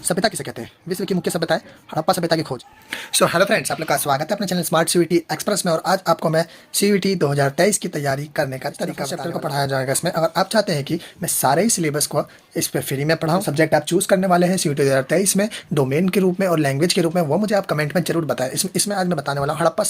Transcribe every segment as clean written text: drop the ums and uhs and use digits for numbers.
सभ्यता किसे कहते हैं? विश्व की मुख्य सभ्यता है हड़प्पा सभ्यता की खोज। सो हेलो फ्रेंड्स, आप लोग का स्वागत है अपने चैनल स्मार्ट सीवीटी एक्सप्रेस में। और आज आपको मैं सीवीटी 2023 की तैयारी करने का तरीका चैप्टर को पढ़ाया जाएगा। इसमें अगर आप चाहते हैं कि मैं सारे ही सिलेबस को इस पर फ्री में पढ़ाऊँ, सब्जेक्ट आप चूज करने वाले हैं सीवीटी 2023 में डोमेन के रूप में और लैंग्वेज के रूप में, वो मुझे आप कमेंट में जरूर बताएं। इसमें आज मैं बताने वाला हूँ हड़प्पा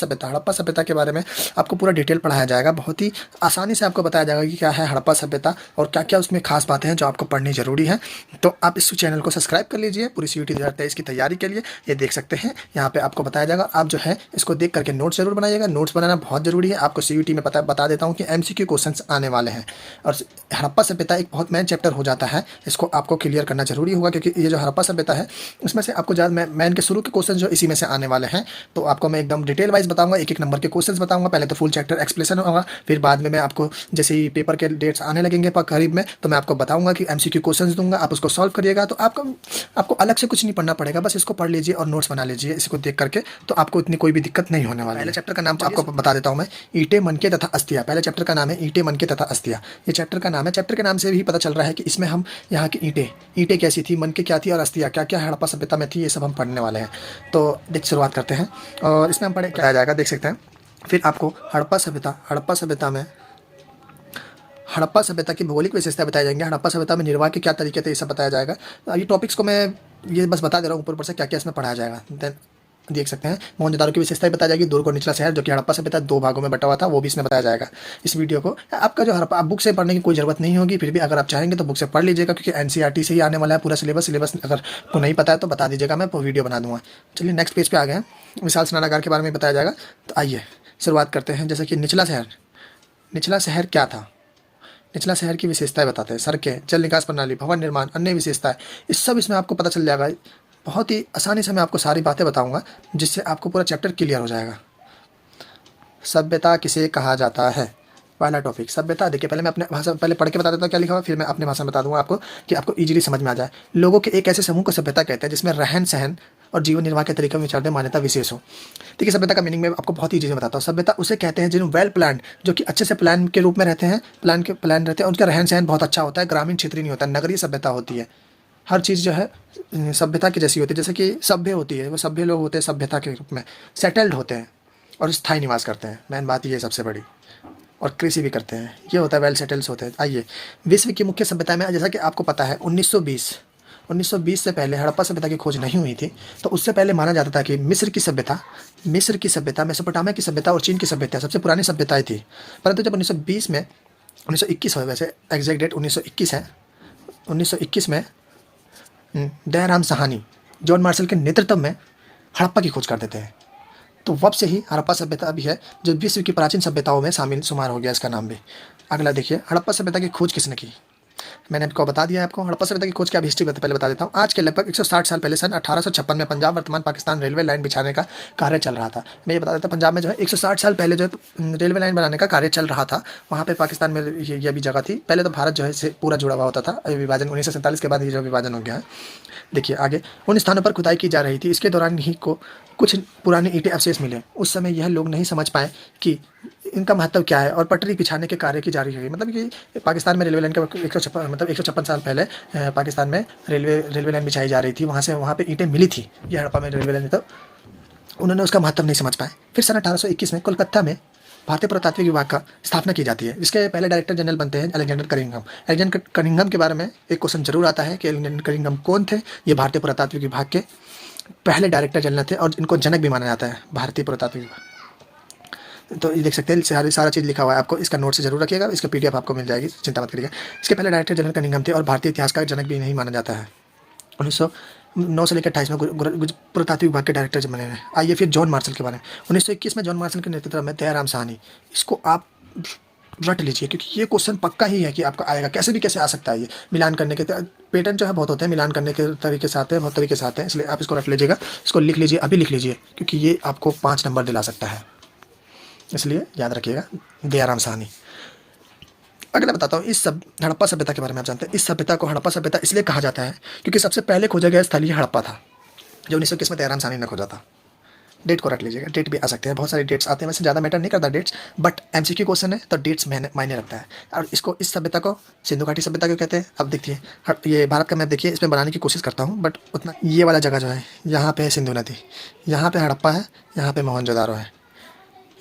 सभ्यता के बारे में आपको पूरा डिटेल पढ़ाया जाएगा। बहुत ही आसानी से आपको बताया जाएगा कि क्या है हड़प्पा सभ्यता और क्या क्या उसमें खास बातें हैं जो आपको पढ़नी जरूरी है। तो आप इस चैनल को सब्सक्राइब कर लीजिए पूरी सीवीटी 2023 की तैयारी के लिए। ये देख सकते हैं यहाँ पे आपको बताया जाएगा। आप जो है इसको देख करके नोट्स जरूर बनाइएगा। नोट्स बनाना बहुत जरूरी है। आपको सीवीटी में बता देता हूँ कि एमसीक्यू क्वेश्चंस आने वाले हैं और हड़प्पा सभ्यता एक बहुत मेन चैप्टर हो जाता है। इसको आपको क्लियर करना जरूरी होगा क्योंकि ये जो हड़प्पा सभ्यता है इसमें से आपको ज़्यादा मैन के शुरू के क्वेश्चन जो इसी में से आने वाले हैं। तो आपको मैं एकदम डिटेल वाइज बताऊंगा, एक एक नंबर के क्वेश्चंस बताऊंगा। पहले तो फुल चैप्टर एक्सप्लेनेशन होगा, फिर बाद में मैं आपको जैसे ही पेपर के डेट्स आने लगेंगे करीब में तो मैं आपको बताऊंगा कि एमसीक्यू क्वेश्चंस दूंगा, आप उसको सॉल्व करिएगा। तो आपको अलग से कुछ नहीं पढ़ना पड़ेगा, बस इसको पढ़ लीजिए और नोट्स बना लीजिए इसको देख करके, तो आपको इतनी कोई भी दिक्कत नहीं होने वाली है। पहले चैप्टर का नाम आपको बता देता हूँ मैं, ईंटें मनके तथा अस्थियां। पहले चैप्टर का नाम है ईंटें मनके तथा अस्थियां। ये चैप्टर का नाम है। चैप्टर के नाम से भी पता चल रहा है कि इसमें हम यहाँ की ईंटें कैसी थी, मनके क्या थी और अस्थियां क्या क्या हड़प्पा सभ्यता में थी, ये सब हम पढ़ने वाले हैं। तो देख शुरुआत करते हैं और इसमें हम पढ़ाया जाएगा, देख सकते हैं। फिर आपको हड़प्पा सभ्यता में हड़प्पा सभ्यता की भौगोलिक विशेषता बताई जाएंगे। हड़प्पा सभ्यता में निर्वाह के क्या तरीके थे ये सब बताया जाएगा। ये टॉपिक्स को मैं ये बस बता दे रहा हूँ ऊपर से क्या क्या इसमें पढ़ाया जाएगा। देन देख सकते हैं मोहनजोदारो की विशेषताएं बताई जाएगी। दुर्ग और निचला शहर जो कि हड़प्पा सभ्यता 2 भागों में बटा हुआ था वो भी इसमें बताया जाएगा। इस वीडियो को आपका जो हड़प्पा बुक से पढ़ने की कोई जरूरत नहीं होगी, फिर भी अगर आप चाहेंगे तो बुक से पढ़ लीजिएगा क्योंकि एनसीईआरटी से ही आने वाला है पूरा सिलेबस। अगर को नहीं पता है तो बता दीजिएगा, मैं वीडियो बना दूंगा। चलिए नेक्स्ट पेज पे आ गए हैं। विशाल स्नानागार के बारे में बताया जाएगा। तो आइए शुरुआत करते हैं। जैसे कि निचला शहर क्या था, निचला शहर की विशेषताएं बताते हैं। सड़कें, जल निकास प्रणाली, भवन निर्माण, अन्य विशेषताएं, इस सब इसमें आपको पता चल जाएगा। बहुत ही आसानी से मैं आपको सारी बातें बताऊंगा जिससे आपको पूरा चैप्टर क्लियर हो जाएगा। सभ्यता किसे कहा जाता है, पहला टॉपिक सभ्यता। देखिए पहले मैं अपने भाषा पहले पढ़ के बता देता हूँ क्या लिखा हुआ, फिर मैं अपने भाषा में बता दूंगा आपको कि आपको इजीली समझ में आ जाए। लोगों के एक ऐसे समूह को सभ्यता कहते हैं जिसमें रहन सहन और जीवन निर्वाह के तरीके में विचार मान्यता विशेष हो। देखिए सभ्यता का मीनिंग मैं आपको बहुत ही चीज़ें बताता हूँ। सभ्यता उसे कहते हैं जिन वेल प्लान, जो कि अच्छे से प्लान के रूप में रहते हैं, प्लान रहते हैं, उनका रहन सहन बहुत अच्छा होता है, ग्रामीण क्षेत्रीय नहीं होता, नगरीय सभ्यता होती है। हर चीज़ जो है सभ्यता की जैसी होती है। जैसे कि सभ्य होती है, वो सभ्य लोग होते हैं सभ्यता के रूप में, सेटल्ड होते हैं और स्थायी निवास करते हैं। मेन बात ये है सबसे बड़ी, और कृषि भी करते हैं, ये होता है वेल सेटल्स होते हैं। आइए विश्व की मुख्य सभ्यता में, जैसा कि आपको पता है 1920 से पहले हड़प्पा सभ्यता की खोज नहीं हुई थी। तो उससे पहले माना जाता था कि मिस्र की सभ्यता, मेसोपोटामिया की सभ्यता और चीन की सभ्यता सबसे पुरानी सभ्यताएं थी। परंतु जब 1921 हो, वैसे एग्जैक्ट डेट 1921 है, 1921 में दयाराम साहनी, जॉन मार्शल के नेतृत्व में हड़प्पा की खोज कर देते हैं। तो वब से ही हड़प्पा सभ्यता भी है जो विश्व की प्राचीन सभ्यताओं में शामिल शुमार हो गया इसका नाम भी। अगला देखिए, हड़प्पा सभ्यता की खोज किसने की। मैंने आपको बता दिया है। आपको हड़प्पा सभ्यता की खोज की हिस्ट्री पहले बता देता हूँ। आज के लगभग 160 साल पहले सन 1856 में पंजाब वर्तमान पाकिस्तान रेलवे लाइन बिछाने का कार्य चल रहा था। मैं ये बता देता हूँ, पंजाब में जो है 160 साल पहले जो है रेलवे लाइन बनाने का कार्य चल रहा था। वहाँ पे पाकिस्तान में ये भी जगह थी। पहले तो भारत जो है से पूरा जुड़ा हुआ होता था, विभाजन 1947 के बाद ये जो विभाजन हो गया है। देखिए आगे, उन स्थानों पर खुदाई की जा रही थी। इसके दौरान ही को कुछ पुराने ईंटें अवशेष मिले। उस समय यह लोग नहीं समझ पाए कि इनका महत्व क्या है और पटरी बिछाने के कार्य की जारी है। मतलब कि पाकिस्तान में रेलवे लाइन का 156 साल पहले पाकिस्तान में रेलवे लाइन बिछाई जा रही थी। वहाँ पे ईंटें मिली थी, ये हड़प्पा में रेलवे लाइन, तो उन्होंने उसका महत्व नहीं समझ पाए। फिर सन 1821 में कोलकाता में भारतीय पुरातात्विक विभाग का स्थापना की जाती है। इसके पहले डायरेक्टर जनरल बनते हैं अलेक्जेंडर कनिंघम के बारे में एक क्वेश्चन जरूर आता है कि अलेक्जेंडर कनिंघम कौन थे। ये भारतीय पुरातात्विक विभाग के पहले डायरेक्टर जनरल थे और इनको जनक भी माना जाता है भारतीय पुरातात्विक विभाग। तो ये देख सकते हैं सारा चीज़ लिखा हुआ है। आपको इसका नोट से जरूर रखिएगा, इसका पीडीएफ आपको मिल जाएगी, चिंता मत करिएगा। इसके पहले डायरेक्टर जनरल कनिंघम थे और भारतीय इतिहास का जनक भी नहीं माना जाता है। 1909 से लेकर 28 में पुरातात्विक विभाग के डायरेक्टर बने हैं। आइए फिर जॉन मार्शल के बारे में। 1921 में जॉन मार्शल के नेतृत्व में दयाराम साहनी, इसको आप रट लीजिए क्योंकि ये क्वेश्चन पक्का ही है कि आपका आएगा, कैसे आ सकता है। ये मिलान करने के पैटर्न जो है बहुत होते हैं, मिलान करने के तरीके से आते हैं, बहुत तरीके से आते हैं, इसलिए आप इसको रट लीजिएगा। इसको लिख लीजिए, अभी लिख लीजिए क्योंकि ये आपको 5 नंबर दिला सकता है, इसलिए याद रखिएगा दयाराम साहनी। अगला बताता हूँ इस हड़प्पा सभ्यता के बारे में। आप जानते हैं इस सभ्यता को हड़प्पा सभ्यता इसलिए कहा जाता है क्योंकि सबसे पहले खोजा गया स्थल ये हड़प्पा था, जो 1921 में दयाराम साहनी ने खोजा था। डेट को रख लीजिएगा, डेट भी आ सकते हैं, बहुत सारे डेट्स आते हैं, वैसे ज़्यादा मैटर नहीं करता डेट्स, बट एमसीक्यू क्वेश्चन है तो डेट्स मायने रखता है। और इसको, इस सभ्यता को सिंधु घाटी सभ्यता क्यों कहते हैं? अब देखिए, ये भारत का मैप देखिए, इसमें बनाने की कोशिश करता हूँ बट उतना, ये वाला जगह जो है, यहाँ पे है सिंधु नदी, यहाँ पे हड़प्पा है, यहाँ पे मोहनजोदारो है,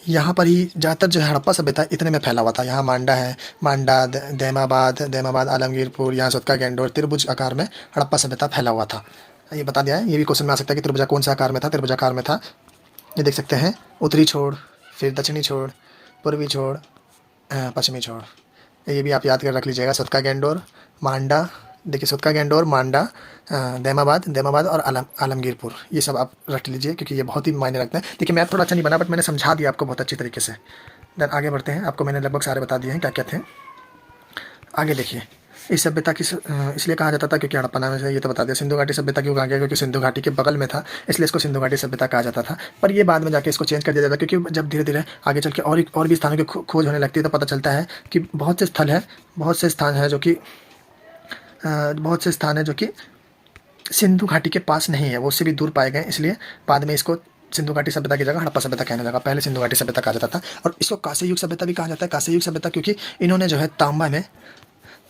यहाँ पर ही ज़्यादातर जो है हड़प्पा सभ्यता इतने में फैला हुआ था। यहाँ मांडा है, मांडा, दैमाबाद, आलमगीरपुर, यहाँ सुतका गैंडोर, त्रिभुज आकार में हड़प्पा सभ्यता फैला हुआ था। ये बता दिया है, ये भी क्वेश्चन में आ सकता है कि त्रिभुजा कौन सा आकार में था, त्रिभुजाकार में था। ये देख सकते हैं, उत्तरी छोड़, फिर दक्षिणी छोड़, पूर्वी छोड़, पश्चिमी छोड़। ये भी आप याद कर रख लीजिएगा। सुतका गैंडोर, मांडा, देखिए सुतका गैंडोर, मांडा, दैमाबाद और आलमगीरपुर, ये सब आप रख लीजिए क्योंकि ये बहुत ही मायने रखते हैं। देखिए मैप थोड़ा अच्छा नहीं बना बट मैंने समझा दिया आपको बहुत अच्छी तरीके से। देन आगे बढ़ते हैं, आपको मैंने लगभग सारे बता दिए हैं क्या क्या थे। आगे देखिए, इस सभ्यता की इसलिए कहा जाता था क्योंकि हड़प्पा नाम से, ये तो बता दिया। सिंधु घाटी सभ्यता क्यों कहा गया? क्योंकि सिंधु घाटी के बगल में था, इसलिए इसको सिंधु घाटी सभ्यता कहा जाता था। पर ये बाद में जाके इसको चेंज कर दिया जाता, क्योंकि जब धीरे धीरे आगे चल के और भी स्थानों की खोज होने लगती है तो पता चलता है कि बहुत से स्थल है, बहुत से स्थान है जो कि सिंधु घाटी के पास नहीं है, वो उससे भी दूर पाए गए, इसलिए बाद में इसको सिंधु घाटी सभ्यता की जगह हड़प्पा सभ्यता कहने लगा। पहले सिंधु घाटी सभ्यता कहा जाता था। और इसको कांस्य युग सभ्यता भी कहा जाता है। कांस्य युग सभ्यता क्योंकि इन्होंने जो है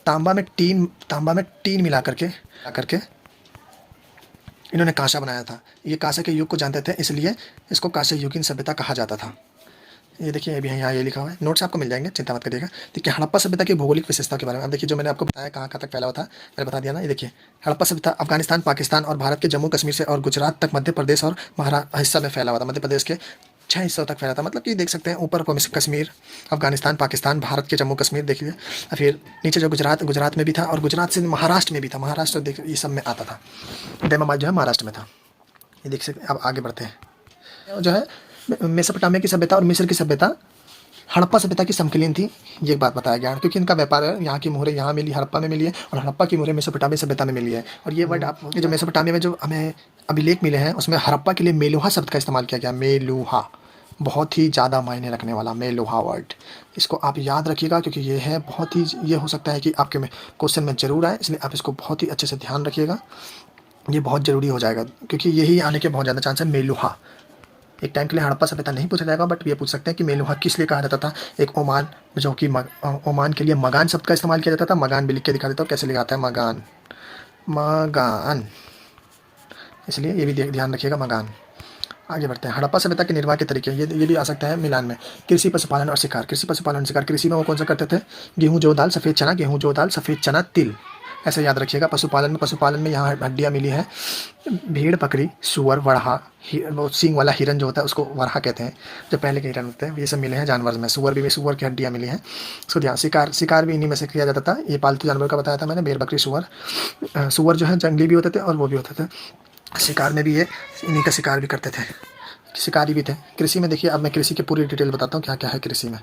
तांबा में टीन मिला करके इन्होंने कांसा बनाया था। ये कांसे के युग को जानते थे, इसलिए इसको कांस्य युगीन सभ्यता कहा जाता था। ये देखिए, अभी यहाँ ये लिखा हुआ है, नोट्स आपको मिल जाएंगे, चिंता मत करिएगा। देखिए हड़प्पा सभ्यता की भौगोलिक विशेषता के बारे में अब देखिए, जो मैंने आपको बताया कहाँ तक फैला हुआ था, मैंने बता दिया ना। ये देखिए, हड़प्पा सभ्यता अफगानिस्तान, पाकिस्तान और भारत के जम्मू कश्मीर से और गुजरात तक, मध्य प्रदेश और महाराष्ट्र हिस्सा में फैला हुआ था। मध्य प्रदेश के 6 हिस्सों तक फैला था। मतलब कि देख सकते हैं, ऊपर कश्मीर, अफगानिस्तान, पाकिस्तान, भारत के जम्मू कश्मीर देख लिया, फिर नीचे जो गुजरात में भी था, और गुजरात से महाराष्ट्र में भी था। महाराष्ट्र देख, ये सब में आता था। दैमाबाद जो है महाराष्ट्र में था। ये देख सकते हैं। अब आगे बढ़ते हैं, जो है मेसोपोटामिया की सभ्यता और मिस्र की सभ्यता हड़प्पा सभ्यता की समकालीन थी, ये बात बताया गया, क्योंकि इनका व्यापार है। यहाँ की मोहरें यहाँ मिली, हड़प्पा में मिली है, और हड़प्पा की मोहरें मेसोपोटामिया सभ्यता में मिली है। और ये वर्ड आप, जो मेसोपोटामिया में जो हमें अभिलेख मिले हैं, उसमें हड़प्पा के लिए मेलुहा शब्द का इस्तेमाल किया गया। मेलुहा, बहुत ही ज़्यादा मायने रखने वाला मेलुहा वर्ड, इसको आप याद रखिएगा क्योंकि ये है बहुत ही, ये हो सकता है कि आपके में क्वेश्चन में जरूर आए, इसलिए आप इसको बहुत ही अच्छे से ध्यान रखिएगा। ये बहुत ज़रूरी हो जाएगा क्योंकि यही आने के बहुत ज़्यादा चांस है। मेलुहा एक टाइम के लिए हड़प्पा सभ्यता नहीं पूछा जाएगा, बट ये पूछ सकते हैं कि मेलुहा किस लिए कहा जाता था। एक ओमान, जो कि ओमान के लिए मगान शब्द का इस्तेमाल किया जाता था। मगान भी लिख के दिखा देता हूँ कैसे लिखा है, मगान, इसलिए ये भी ध्यान रखिएगा, मगान। आगे बढ़ते हैं, हड़प्पा सभ्यता के निर्वाह के तरीके, ये भी आ सकता है मिलान में। कृषि, पशुपालन और शिकार। कृषि, पशुपालन, शिकार। कृषि में वो कौन सा करते थे? गेहूँ, जौ, दाल, सफ़ेद चना, गेहूँ, जौ, दाल, सफ़ेद चना, तिल, ऐसे याद रखिएगा। पशुपालन में यहाँ हड्डियाँ मिली है। भेड़, बकरी, सुअर, वड़हा, वो सींग वाला हिरन जो होता है उसको वरहा कहते हैं, जो पहले के हिरन होते हैं, ये सब मिले हैं जानवर में। सुअर की हड्डियाँ मिली हैं। उसको ध्यान। शिकार भी इन्हीं में से किया जाता था। ये पालतू जानवर का बताया था मैंने, भेड़, बकरी, सुअर जो है जंगली भी होते थे और वो भी होते थे। शिकार में भी ये इन्हीं का शिकार भी करते थे, शिकारी भी थे। कृषि में देखिए, अब मैं कृषि की पूरी डिटेल बताता हूँ क्या क्या है कृषि में।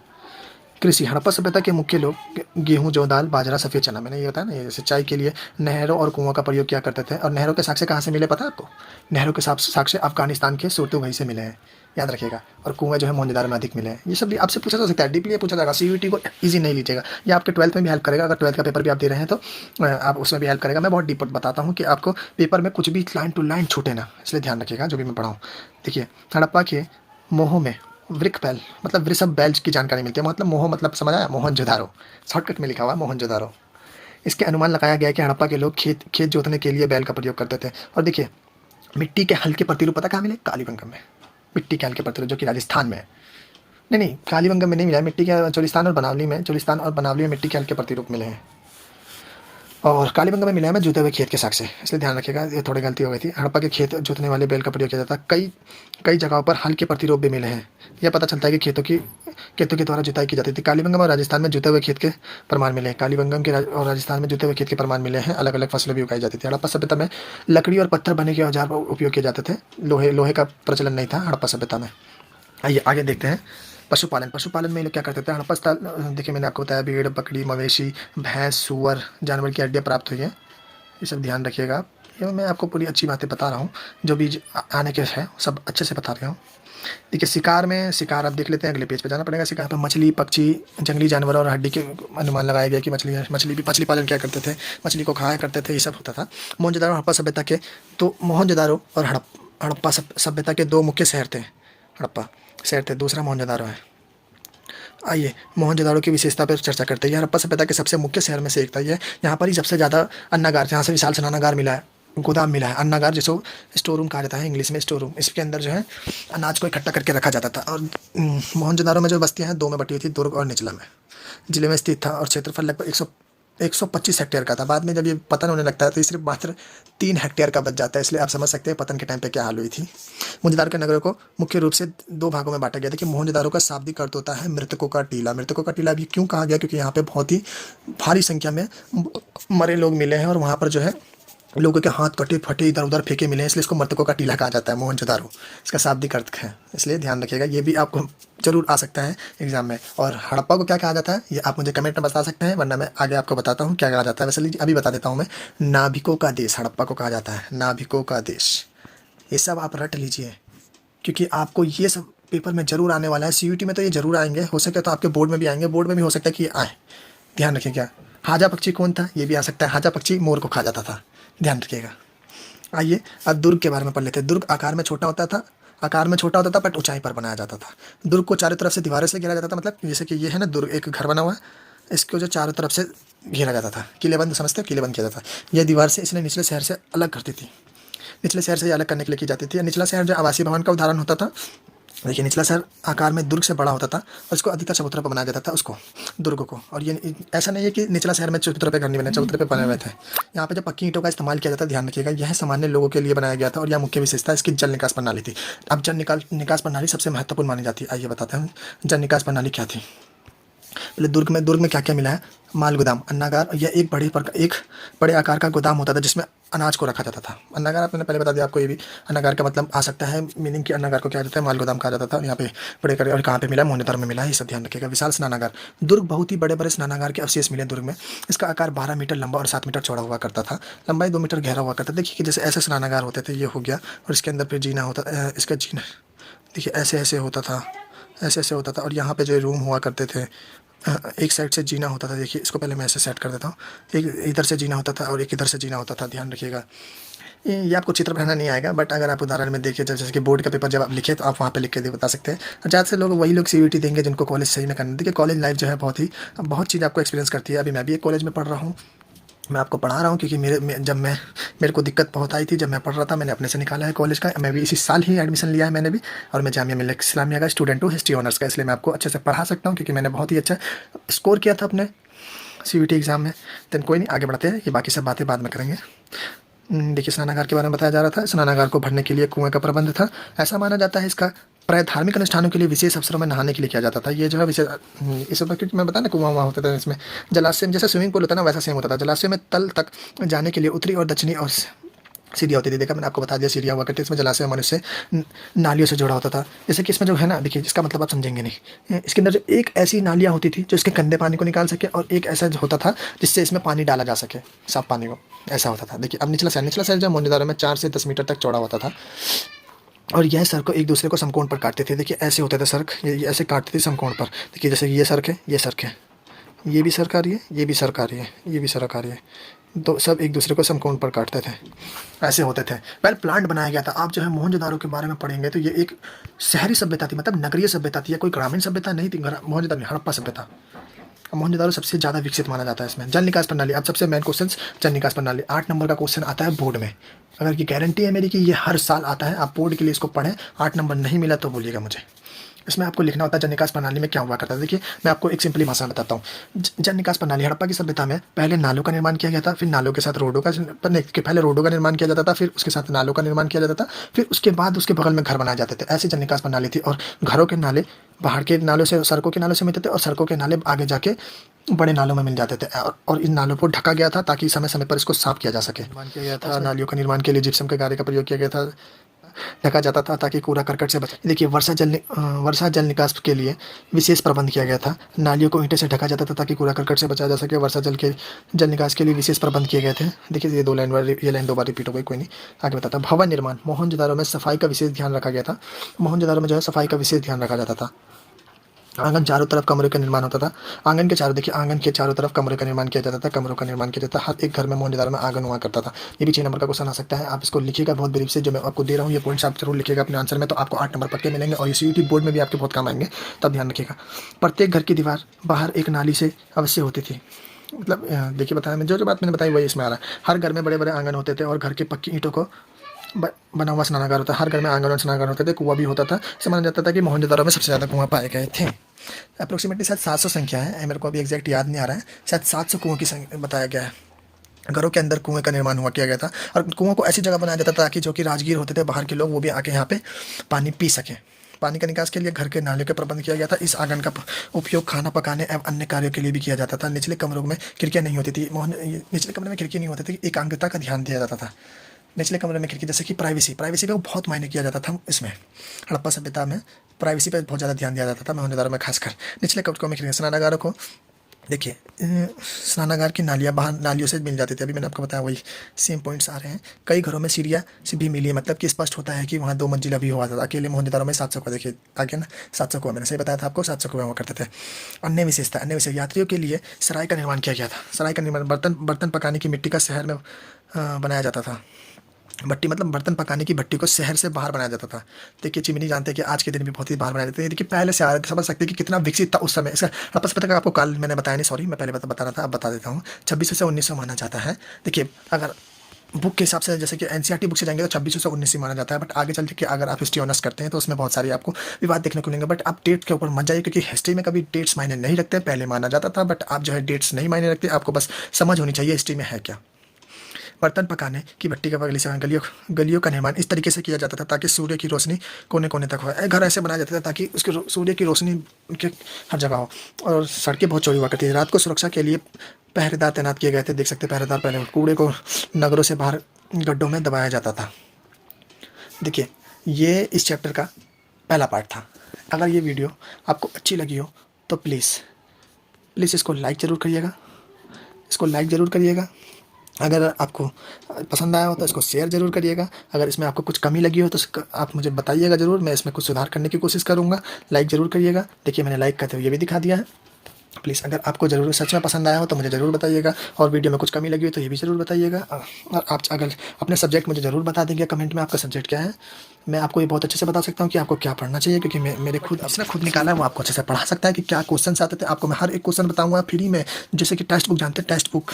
कृषि, हड़प्पा सभ्यता के मुख्य लोग गेहूँ, जौ, दाल, बाजरा, सफ़ेद चना, मैंने ये बताया ना। ये सिंचाई के लिए नहरों और कुओं का प्रयोग किया करते थे। और नहरों के साक्ष्य कहाँ से मिले पता है आपको? नहरों के साक्ष्य अफगानिस्तान के सूरतगढ़ से मिले हैं, याद रखिएगा। और कुएं जो है मोहनजोदारो में अधिक मिले हैं। ये सब भी आपसे पूछा जा सकता है, डीपली पूछा जाएगा। सीयूईटी को ईजी नहीं लीजिएगा, ये आपके 12th में भी हेल्प करेगा। अगर 12th का पेपर भी आप दे रहे हैं तो आप उसमें भी हेल्प करेगा। मैं बहुत डीप बताता हूँ कि आपको पेपर में कुछ भी लाइन टू लाइन छूटे ना, इसलिए ध्यान रखिएगा जो भी मैं पढ़ाऊँ। देखिए, हड़प्पा के मोह में वृकपैल मतलब वृषभ बैल की जानकारी मिलती है। मतलब मोह मतलब समझ आया, मोहनजोदारो, शॉर्टकट में लिखा हुआ है मोहनजोदारो। इसके अनुमान लगाया गया कि हड़प्पा के लोग खेत जोतने के लिए बैल का प्रयोग करते थे। और देखिए, मिट्टी के हल्के प्रतिरूप पता कहाँ मिले? कालीबंगम में। मिट्टी के हल्के प्रतिरूप जो कि राजस्थान में है। नहीं, कालीबंगम में नहीं मिला, मिट्टी के चोलिस्तान और बनावली में मिट्टी के हल्के प्रतिरूप मिले हैं। और कालीबंगा में मिला है मैं जुते हुए खेत के साक्ष्य, इसलिए ध्यान रखिएगा, ये थोड़ी गलती हो गई थी। हड़प्पा के खेत जोतने वाले बैल का प्रयोग किया जाता है। कई जगहों पर हल्के प्रतिरूप भी मिले हैं। यह पता चलता है कि खेतों के द्वारा जुताई की जाती थी। कालीबंगम और राजस्थान में जुते हुए खेत के प्रमाण मिले हैं। कालीबंगम के और राजस्थान में जुते हुए खेत के प्रमाण मिले हैं। अलग अलग फसलें भी उगाई जाती थी। हड़प्पा सभ्यता में लकड़ी और पत्थर बने के औजार उपयोग किए जाते थे। लोहे का प्रचलन नहीं था हड़प्पा सभ्यता में। आइए आगे देखते हैं। पशुपालन में ये लोग क्या करते थे? हड़प्पा देखिए, मैंने आपको बताया, भेड़, बकरी, मवेशी, भैंस, सुअर, जानवर की हड्डियाँ प्राप्त हुई है। ये सब ध्यान रखिएगा। ये मैं आपको पूरी अच्छी बातें बता रहा हूँ, जो भी आने के है सब अच्छे से बता रहा हूँ। देखिए, शिकार आप देख लेते हैं, अगले पेज पे जाना पड़ेगा। शिकार पर मछली, पक्षी, जंगली जानवर और हड्डी के अनुमान लगाया गया कि मछली पालन क्या करते थे, मछली को खाया करते थे, ये सब होता था। मोहनजोदारो हड़प्पा सभ्यता के, तो मोहनजोदारो और हड़प्पा सभ्यता के दो मुख्य शहर थे। हड़प्पा शहर थे। दूसरा मोहनजोदारो है। आइए मोहनजोदारो की विशेषता पर चर्चा करते हैं। ये हड़प्पा सभ्यता के सबसे मुख्य शहर में से एक था ये। यहाँ पर ही सबसे ज़्यादा अन्नागार, जहाँ से विशाल स्नानागार मिला है, गोदाम मिला है। अन्नागार जिसको स्टोर रूम कहा जाता है इंग्लिश में, स्टोर रूम। इसके अंदर जो है अनाज को इकट्ठा करके रखा जाता था। और मोहनजोदारो में जो बस्तियाँ हैं दो में बटी हुई थी, दुर्ग और निचला में। जिले में स्थित था और क्षेत्रफल लगभग 125 हेक्टेयर का था। बाद में जब ये पतन होने लगता है तो ये सिर्फ मात्र 3 हेक्टेयर का बच जाता है। इसलिए आप समझ सकते हैं पतन के टाइम पे क्या हाल हुई थी। मोहनजोदारो के नगरों को मुख्य रूप से 2 भागों में बांटा गया था कि मोहनजोदारो का शाब्दिक अर्थ होता है मृतकों का टीला। मृतकों का टीला भी क्यों कहा गया? क्योंकि यहाँ पे बहुत ही भारी संख्या में मरे लोग मिले हैं और वहाँ पर जो है लोगों के हाथ कटे फटे इधर उधर फेंके मिले हैं, इसलिए इसको मृतकों का टीला कहा जाता है मोहनजोदारो। इसका शाब्दिक अर्थ है, इसलिए ध्यान रखिएगा। ये भी आपको जरूर आ सकता है एग्जाम में। और हड़प्पा को क्या कहा जाता है ये आप मुझे कमेंट में बता सकते हैं, वरना मैं आगे आपको बताता हूँ क्या कहा जाता है। वैसे लीजिए अभी बता देता हूँ मैं। नाभिकों का देश हड़प्पा को कहा जाता है, नाभिकों का देश। ये सब आप रट लीजिए क्योंकि आपको ये सब पेपर में जरूर आने वाला है। CUT में तो ये जरूर आएंगे, हो सके तो आपके बोर्ड में भी आएंगे, बोर्ड में भी हो सकता है कि ये आए। ध्यान रखिएगा। हाजा पक्षी कौन था ये भी आ सकता है। हाजा पक्षी मोर को खा जाता था, ध्यान रखिएगा। आइए अब दुर्ग के बारे में पढ़ लेते हैं। दुर्ग आकार में छोटा होता था, बट ऊंचाई पर बनाया जाता था। दुर्ग को चारों तरफ से दीवारों से घेरा जाता था। मतलब जैसे कि ये है ना दुर्ग, एक घर बना हुआ है, इसको जो चारों तरफ से घेरा जाता था, किलेबंद समझते हो, किलेबंद किया जाता था। यह दीवार से इसने निचले शहर से अलग करती थी, निचले शहर से ये अलग करने के लिए की जाती थी। निचला शहर जो आवासीय भवन का उदाहरण होता था। देखिए निचला शहर आकार में दुर्ग से बड़ा होता था और इसको अधिकतर चबूतरे पर बनाया जाता था, उसको दुर्ग को। और ये ऐसा नहीं है कि निचला शहर में चबूतरे पे घर नहीं बने, चबूतरे पे बने हुए थे। यहाँ पे जब पक्की ईंटों का इस्तेमाल किया जाता है, ध्यान रखिएगा, यह सामान्य लोगों के लिए बनाया गया था और यह मुख्य विशेषता इसकी जल निकास प्रणाली थी। अब जल निकास प्रणाली सबसे महत्वपूर्ण मानी जाती है। आइए बताते हैं जल निकास प्रणाली क्या थी। पहले दुर्ग में क्या क्या मिला है? माल गोदाम, अन्नागार। यह एक बड़े आकार का गोदाम होता था जिसमें अनाज को रखा जाता था। अन्नागार आपने पहले बता दिया आपको। ये भी अन्नागार का मतलब आ सकता है मीनिंग कि अन्नागार को क्या जाता है, माल गोदाम कहा जाता था। यहाँ पे बड़े करे और कहाँ पे मिला? मोहनजोदारो में मिला है, ये सब ध्यान रखिएगा। विशाल स्नानागार, दुर्ग बहुत ही बड़े बड़े स्नानागार के अवशेष मिले दुर्ग में। इसका आकार 12 मीटर लंबा और 7 मीटर चौड़ा हुआ करता था। लंबाई 2 मीटर गहरा हुआ करता था। देखिए कि जैसे ऐसे स्नानागार होते थे, ये हो गया। और इसके अंदर फिर जीना होता, इसका जीना देखिए ऐसे ऐसे होता था, ऐसे ऐसे होता था। और यहाँ पे जो रूम हुआ करते थे, एक साइड से जीना होता था। देखिए इसको पहले मैं ऐसे सेट कर देता हूँ। एक इधर से जीना होता था और एक इधर से जीना होता था, ध्यान रखिएगा। ये आपको चित्र बनाना नहीं आएगा, बट अगर आप उदाहरण में देखिए, जैसे कि बोर्ड का पेपर जब आप लिखे तो आप वहाँ पे लिख के बता सकते हैं। और ज़्यादा से लोग वही लोग CUT देंगे जिनको कॉलेज सही में करना। देखिए कॉलेज लाइफ जो है बहुत चीज़ आपको एक्सपीरियंस करती है। अभी मैं भी एक कॉलेज में पढ़ रहा हूँ, मैं आपको पढ़ा रहा हूँ क्योंकि मेरे को दिक्कत बहुत आई थी जब मैं पढ़ रहा था। मैंने अपने से निकाला है कॉलेज का। मैं भी इसी साल ही एडमिशन लिया है मैंने भी, और मैं जामिया मिल्लत इस्लामिया का स्टूडेंट हूँ, हिस्ट्री ऑनर्स का। इसलिए मैं आपको अच्छे से पढ़ा सकता हूँ क्योंकि मैंने बहुत ही अच्छा स्कोर किया था अपने CUT एग्ज़ाम में। देन कोई नहीं, आगे बढ़ते हैं, ये बाकी सब बातें बाद में करेंगे। देखिए स्नानागार के बारे में बताया जा रहा था। स्नानागार को भरने के लिए कुएं का प्रबंध था। ऐसा माना जाता है इसका प्राय धार्मिक अनुष्ठानों के लिए विशेष अवसरों में नहाने के लिए किया जाता था। ये जो है विशेष इस वक्त, क्योंकि मैं बता ना कुआं होता था इसमें। जलाशय में जैसे स्विमिंग पूल होता है ना, वैसा सेम होता था। जलाशय में तल तक जाने के लिए उत्तरी और दक्षिणी और सीढ़ियाँ होती थी। देखा मैंने आपको बता दिया, सीढ़ियाँ हुआ करती। इसमें जलाशय मनुष्य नालियों से जुड़ा होता था। जैसे कि इसमें जो है ना, देखिए जिसका मतलब आप समझेंगे नहीं। इसके अंदर जो एक ऐसी नालियाँ होती थी जो इसके गंदे पानी को निकाल सके, और एक ऐसा होता था जिससे इसमें पानी डाला जा सके, साफ पानी को, ऐसा होता था। देखिए अब निचला शहर जो मोहनजोदारो में 4 से 10 मीटर तक चौड़ा होता था। और यह सड़क को एक दूसरे को समकोण पर काटते थे। देखिए ऐसे होते थे सड़क, ये ऐसे काटते थे समकोण पर। देखिए जैसे ये सड़क है, ये सड़क है, ये भी सड़क आ रही है, ये भी सड़क आ रही है, ये भी सड़क आ रही है, तो सब एक दूसरे को समकोण पर काटते थे। ऐसे होते थे। पहले प्लांट बनाया गया था। आप जो है मोहनजोदारो के बारे में पढ़ेंगे तो ये एक शहरी सभ्यता थी, मतलब नगरीय सभ्यता थी, या कोई ग्रामीण सभ्यता नहीं थी। मोहनजोदारो हड़प्पा सभ्यता। मोहनजोदारो सबसे ज़्यादा विकसित माना जाता है इसमें। जल निकास प्रणाली, अब सबसे मेन क्वेश्चन जल निकास प्रणाली। 8 नंबर का क्वेश्चन आता है बोर्ड में। अगर ये गारंटी है मेरी कि ये हर साल आता है, आप बोर्ड के लिए इसको पढ़ें। 8 नंबर नहीं मिला तो बोलिएगा मुझे। इसमें आपको लिखना होता है जल निकास प्रणाली में क्या हुआ करता है। देखिए मैं आपको एक सिंपली भाषा में बताता हूँ। जल निकास प्रणाली हड़प्पा की सभ्यता में पहले नालों का निर्माण किया गया था, फिर नालों के साथ रोडों का, पहले रोडों का निर्माण किया जाता था, फिर उसके साथ नालों का निर्माण किया जाता था, फिर उसके बाद उसके बगल में घर बनाए जाते थे। ऐसी जल निकास प्रणाली थी। और घरों के नाले बाहर के नालों से, सड़कों के नालों से मिलते थे, और सड़कों के नाले आगे जाके बड़े नालों में मिल जाते थे। और इन नालों को ढका गया था ताकि समय समय पर इसको साफ किया जा सके। निर्माण किया गया था। नालियों का निर्माण के लिए जिप्सम के गारे का प्रयोग किया गया था, ढका जाता था ताकि कूड़ा करकट से बचे। देखिए वर्षा जल निकास के लिए विशेष प्रबंध किया गया था। नालियों को ईंटें से ढका जाता था ताकि कूड़ा करकट से बचाया जा सके। वर्षा जल निकास के लिए विशेष प्रबंध किए गए थे। देखिए ये लाइन 2 बार रिपीट हो गई, कोई नहीं, आगे बताता। भवन निर्माण, मोहनजोदारो में सफाई का विशेष ध्यान रखा गया था। मोहनजोदारो में जो है सफाई का विशेष ध्यान रखा जाता था। आंगन चारों तरफ कमरे का निर्माण होता था। आंगन के चारों देखिए, आंगन के चारों तरफ कमरे का निर्माण किया जाता था, कमरों का निर्माण किया जाता था। हर एक घर में मोहनजोदड़ो में आंगन हुआ करता था। ये भी 6 नंबर का क्वेश्चन आ सकता है। आप इसको लिखिएगा बहुत ब्रीफ से, जो मैं आपको दे रहा हूँ ये पॉइंट्स आप जरूर लिखिएगा अपने आंसर में, तो आपको 8 नंबर पक्के मिलेंगे और ये सीयूटी बोर्ड में भी आपके बहुत काम आएंगे, तब ध्यान रखिएगा। प्रत्येक घर की दीवार बाहर एक नाली से अवश्य होती थी। मतलब देखिए बताया मैं, जो बात मैंने बताई वही इसमें आ रहा है। हर घर में बड़े बड़े आंगन होते थे और घर के पक्की ईंटों को बना हुआ स्नानागार होता है। हर घर में आंगन और स्नानागार होते थे। कुआं भी होता था। ऐसा माना जाता था कि मोहनजोदड़ो में सबसे ज़्यादा कुआं पाए गए थे। अप्रोक्सीमेटली शायद 700 संख्या है, मेरे को अभी एग्जैक्ट याद नहीं आ रहा है। शायद 700 कुओं की संख्या बताया गया है। घरों के अंदर कुएं का निर्माण हुआ किया गया था और कुओं को ऐसी जगह बनाया जाता था ताकि जो कि राजगीर होते थे बाहर के लोग, वो भी आके यहाँ पे पानी पी सकें। पानी का निकास के लिए घर के नाले का प्रबंध किया गया था। इस आंगन का उपयोग खाना पकाने एवं अन्य कार्यों के लिए भी किया जाता था। निचले कमरों में खिड़कियाँ नहीं होती थी। निचले कमरे में खिड़की नहीं होती थी। एकांग्रता का ध्यान दिया जाता था। निचले कमरे में खिड़की, जैसे कि प्राइवेसी पे बहुत मायने किया जाता था। इसमें हड़प्पा सभ्यता में प्राइवेसी पे बहुत ज़्यादा ध्यान दिया जाता था, मोहनजोदड़ो में खासकर। निचले कमरों में खिड़की, स्नानागारों को देखिए, स्नानागार की नालियाँ बाहर नालियों से मिल जाती थी। अभी मैंने आपको बताया वही सेम पॉइंट्स आ रहे हैं। कई घरों में सीढ़ियाँ से भी मिली है, मतलब कि स्पष्ट होता है कि वहाँ 2 मंजिला भी हुआ था। अकेले मोहनजोदड़ो में 700 को देखिए आगे ना, 700 को मैंने सही बताया था आपको, 700 को हुआ करते थे। अन्य विशेषता यात्रियों के लिए सराय का निर्माण किया गया था। सराय का निर्माण बर्तन पकाने की मिट्टी का शहर में बनाया जाता था। भट्टी मतलब बर्तन पकाने की भट्टी को शहर से बाहर बनाया जाता था। देखिए चिमनी जानते हैं कि आज के दिन भी बहुत ही बाहर बनाए जाते हैं। देखिए पहले से समझ सकते हैं कि कितना विकसित था उस समय। इसका आपस में तक आपको कल मैंने बताया नहीं, सॉरी, मैं पहले बता रहा था, अब बता देता हूँ। 2600 से 1900 माना जाता है। देखिए अगर बुक के हिसाब से, जैसे कि एनसीईआरटी बुक से जाएंगे तो 2600 से 1900 माना जाता है, बट आगे चल के अगर आप हिस्ट्री ऑनर्स करते हैं तो उसमें बहुत सारी आपको विवाद देखने को मिलेंगे। बट आप डेट के ऊपर मत जाइए, क्योंकि हिस्ट्री में कभी डेट्स मायने नहीं रखते। पहले माना जाता था, बट आप जो है डेट्स नहीं मायने रखते। आपको बस समझ होनी चाहिए हिस्ट्री में है क्या। बर्तन पकाने की भट्टी का बगली से गलियों का निर्माण इस तरीके से किया जाता था ताकि सूर्य की रोशनी कोने कोने तक हो। घर ऐसे बनाया जाता था ताकि उसके सूर्य की रोशनी उनके हर जगह हो। और सड़कें बहुत चौड़ी हुआ करती थी। रात को सुरक्षा के लिए पहरेदार तैनात किए गए थे। देख सकते हैं पहरेदार पहले। कूड़े को नगरों से बाहर गड्ढों में दबाया जाता था। देखिए ये इस चैप्टर का पहला पार्ट था। अगर ये वीडियो आपको अच्छी लगी हो तो प्लीज़ इसको लाइक ज़रूर करिएगा। अगर आपको पसंद आया हो तो इसको शेयर ज़रूर करिएगा। अगर इसमें आपको कुछ कमी लगी हो तो आप मुझे बताइएगा ज़रूर, मैं इसमें कुछ सुधार करने की कोशिश करूँगा। लाइक ज़रूर करिएगा। देखिए मैंने लाइक करते हुए ये भी दिखा दिया है। प्लीज़ अगर आपको ज़रूर सच में पसंद आया हो तो मुझे ज़रूर बताइएगा, और वीडियो में कुछ कमी लगी हो तो ये भी ज़रूर बताइएगा। और आप अगर अपने सब्जेक्ट मुझे ज़रूर बता देंगे कमेंट में आपका सब्जेक्ट क्या है। मैं आपको ये बहुत अच्छे से बता सकता हूँ कि आपको क्या पढ़ना चाहिए, क्योंकि मेरे खुद निकाला है, वो आपको अच्छे से पढ़ा सकता है कि क्या क्वेश्चन आते थे। आपको मैं हर एक क्वेश्चन बताऊँगा फ्री में। जैसे कि टेक्स्ट बुक जानते हैं, टेक्स्ट बुक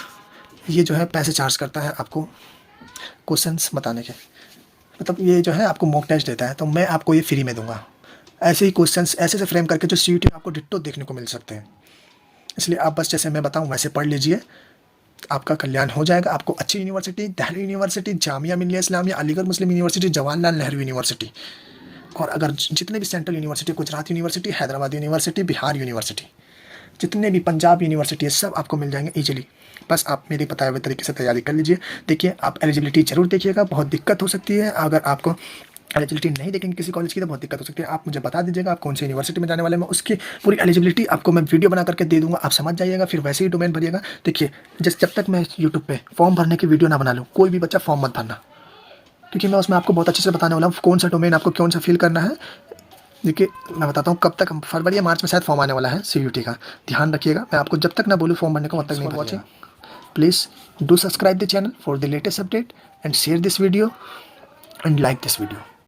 ये जो है पैसे चार्ज करता है आपको क्वेश्चंस बताने के। मतलब ये जो है आपको मॉक टेस्ट देता है, तो मैं आपको ये फ्री में दूंगा। ऐसे ही क्वेश्चंस ऐसे से फ्रेम करके जो सीयूटी में आपको डिट्टो देखने को मिल सकते हैं। इसलिए आप बस जैसे मैं बताऊं वैसे पढ़ लीजिए, आपका कल्याण हो जाएगा। आपको अच्छी यूनिवर्सिटी, दिल्ली यूनिवर्सिटी, जामिया मिलिया इस्लामिया, अलीगढ़ मुस्लिम यूनिवर्सिटी, जवाहरलाल नेहरू यूनिवर्सिटी, और अगर जितने भी central university, Gujarat university, Hyderabad university, Bihar university, जितने भी पंजाब यूनिवर्सिटी है, सब आपको मिल जाएंगे ईजिली। बस आप मेरे बताए हुए तरीके से तैयारी कर लीजिए। देखिए आप एलिजिबिलिटी जरूर देखिएगा, बहुत दिक्कत हो सकती है। अगर आपको एलिजिबिलिटी नहीं देखेंगे किसी कॉलेज की तो बहुत दिक्कत हो सकती है। आप मुझे बता दीजिएगा आप कौन सी यूनिवर्सिटी में जाने वाले हैं, उसकी पूरी एलिजिबिलिटी आपको मैं वीडियो बना करके दे दूंगा। आप समझ जाइएगा, फिर वैसे ही डोमेन भरिएगा। देखिए जब तक मैं यूट्यूब पे फॉर्म भरने की वीडियो ना बना लूँ, कोई भी बच्चा फॉर्म मत भरना, क्योंकि मैं उसमें आपको बहुत अच्छे से बताने वाला हूँ कौन सा डोमेन आपको कौन सा फिल करना है। देखिए मैं बताता हूँ कब तक, फरवरी या मार्च में शायद फॉर्म आने वाला है सीयूटी का। ध्यान रखिएगा, मैं आपको जब तक ना बोलूँ फॉर्म भरने को तब तक नहीं भरिएगा। Please do subscribe the channel for the latest update and share this video and like this video.